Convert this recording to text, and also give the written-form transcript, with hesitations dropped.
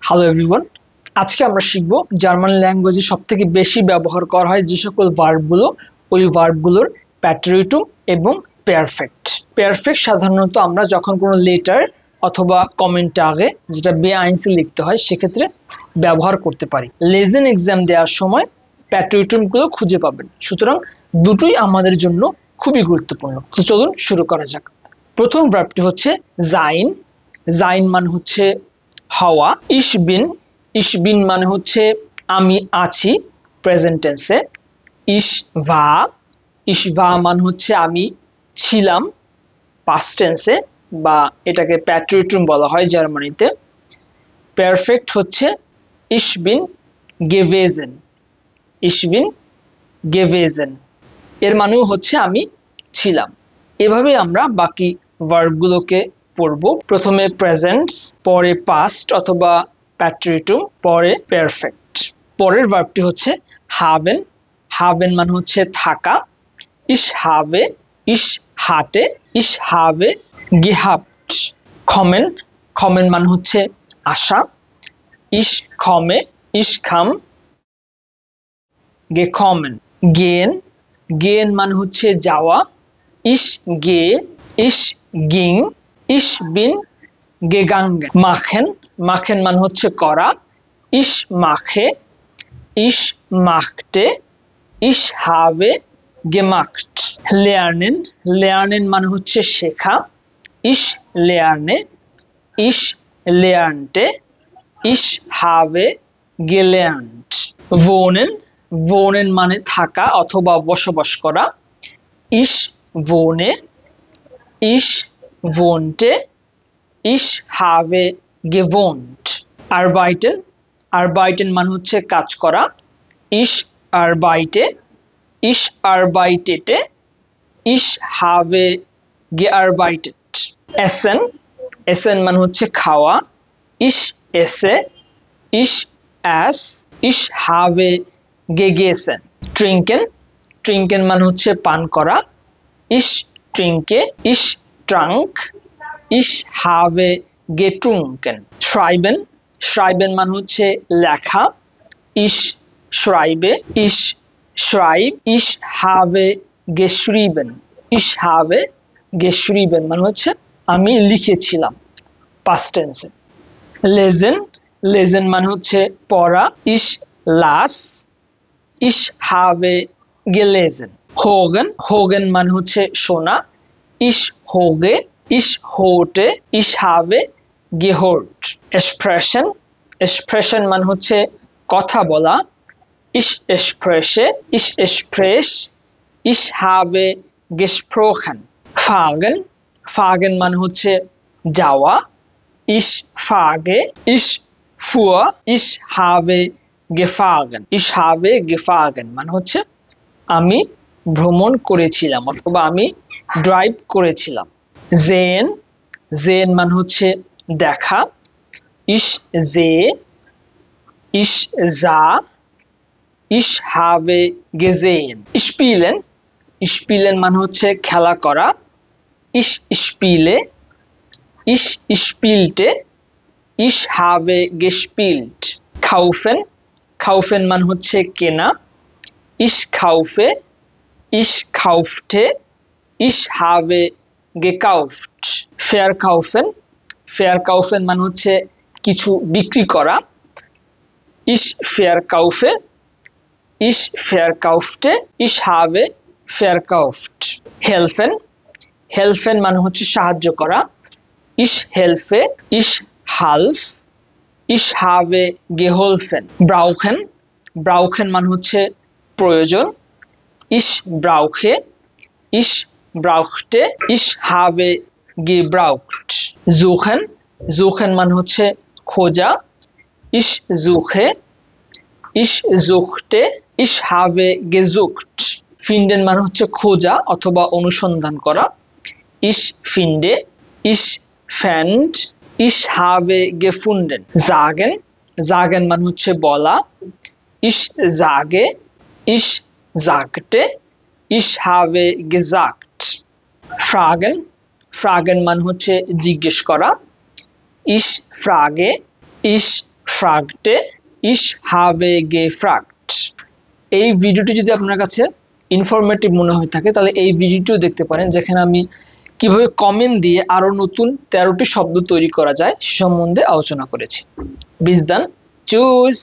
Hello everyone, আজকে আমরা শিখব জার্মান ল্যাঙ্গুয়েজে সবথেকে বেশি ব্যবহার করা হয় যে সকল ভার্বগুলো, ওই ভার্বগুলোর প্যাট্রিটুম এবং পেয়ারফেক্ট। পেয়ারফেক্ট সাধারণত আমরা যখন কোনো লেটার অথবা কমেন্ট আগে যেটা বেআইনসি লিখতে হয় সেক্ষেত্রে ব্যবহার করতে পারি। লেজেন এক্সাম দেওয়ার সময় প্যাট্রিটুমগুলো খুঁজে পাবেন, সুতরাং দুটোই আমাদের জন্য খুবই গুরুত্বপূর্ণ। তো চলুন শুরু করা যাক। প্রথম ভার্বটি হচ্ছে জাইন। জাইন মানে হচ্ছে হওয়া। ইশবিন মানে হচ্ছে আমি আছি প্রেজেন্ট টেন্সে। ইশভা মানে হচ্ছে আমি ছিলাম পাস্ট টেন্সে, বা এটাকে প্যাট্রিটুম বলা হয় জার্মানিতে। পারফেক্ট হচ্ছে ইশবিন গেভেজেন, এর মানেও হচ্ছে আমি ছিলাম। এভাবে আমরা বাকি ভার্বগুলোকে পড়ব। প্রথমে প্রেজেন্টস, পরে পাস্ট অথবা প্যাট্রিটুম, পরে পারফেক্ট। পরের ভার্বটি হচ্ছে হাবেন। হাবেন মানে হচ্ছে থাকা। ইশ হাবে গেহাবট। খমেন মানে হচ্ছে আশা। ইশ খাম গেকমেন। গেন মানে হচ্ছে যাওয়া। ইশ গিং। ইশ বিন গেগাঙ্গেন। মাখেন মানে হচ্ছে করা। ইশ মাখে। ইশ মাখতে। ইশ হাবে গেমাখট। লেয়ার্নেন মানে হচ্ছে শেখা। ইশ লেয়ার্নে। ইশ লেয়ার্নটে। ইশ হাবে গেলেয়ার্নট। ভোনেন মানে থাকা অথবা বসবাস করা। ইশ ভোনে। ইশ ভোনটে। ইশ হাবে গেভোন্ট। আরবাইটেন মানে হচ্ছে কাজ করা। ইশ আরবাইটে। ইশ আরবাইটেটে। ইশ হাবে গেআরবাইটেট। এসেন মানে হচ্ছে খাওয়া। ইশ এসে। ইশ অ্যাস। ইশ হাবে গেগেসেন। ট্রিঙ্কেন মানে হচ্ছে পান করা। ইশ ট্রিঙ্কে। ইশ ট্রাঙ্ক। ইশ হাবে গেট্রুঙ্কেন। শ্রাইবেন মানে হচ্ছে লেখা। ইশ শ্রাইবে। ইশ শ্রাইব। ইশ হাবে গেশ্রিবেন। ইশ হাবে গেশ্রিবেন মানে হচ্ছে আমি লিখেছিলাম পাস্ট টেন্সে। লেজেন মানে হচ্ছে পড়া। ইশ লাস। ইশ হাবে গেলেজেন। হোগেন মানে হচ্ছে শোনা। ইশ হোগে। ইশ হোটে। ইশ হাবে গেহোর্ট। এক্সপ্রেশন মানে হচ্ছে কথা বলা। ইশ এক্সপ্রেসে। ইশ এক্সপ্রেস। ইশ হাবে গেস্প্রোখেন। ফাগেন মানে হচ্ছে যাওয়া। ইশ ফাগে। ইশ ফুয়া। ইশ হাবে গেফাগেন। ইশ হাবে গেফাগেন মানে হচ্ছে আমি ভ্রমণ করেছিলাম অথবা আমি ড্রাইভ করেছিলাম। জেন মানে হচ্ছে দেখা। ইশ জে। ইশ জা। ইশ হাবে গেজেন। স্পিলেন মানে হচ্ছে খেলা করা। ইশ স্পিলে। ইশ স্পিলটে। ইশ হাবে গেস্পিল্ট। খাউফেন মানে হচ্ছে কেনা। ইশ খাউফে। ইশ খাউফটে। ইশ হাবে গেকাউফট। ফেয়ার মানে হচ্ছে কিছু বিক্রি করা। ইশ ফেয়ার কাউফে। ইশ ফেয়ার কাউফটে। ইশ হাবে ফেয়ার কাউফট। হেলফেন মানে হচ্ছে সাহায্য করা। ইশ হেলফে। ইশ হালফ। ইশ হাবে গেহোলফেন। ব্রাউখেন মানে হচ্ছে প্রয়োজন। ইশ ব্রাউখে। ইশ ব্রাউখটে। ইশ হাবে গেব্রাউখট। জুখেন মানে হচ্ছে খোঁজা। ইশ জুখে। ইশ জুখটে। ইশ হাবে গেজুক্ট। ফিন্ডেন মানে হচ্ছে খোঁজা অথবা অনুসন্ধান করা। ইশ ফিন্ডে। ইশ ফ্যান্ড। ইশ হাবে গেফুন্ডেন। জাগেন মানে হচ্ছে বলা। ইশ জাগে। ইশ জাগটে। ইশ হাবে গেজাগট। ফ্রাগেন মানে হচ্ছে জিজ্ঞেস করা। ইশ ফ্রাগে। ইশ fragte, ich habe gefragt। এই ভিডিওটি যদি আপনার কাছে ইনফরমেটিভ মনে হয়ে থাকে তাহলে এই ভিডিওটিও দেখতে পারেন, যেখানে আমি কিভাবে কমেন্ট দিয়ে আরো নতুন 13টি শব্দ তৈরি করা যায় সে সম্বন্ধে আলোচনা করেছি। Bis dann, tschüss।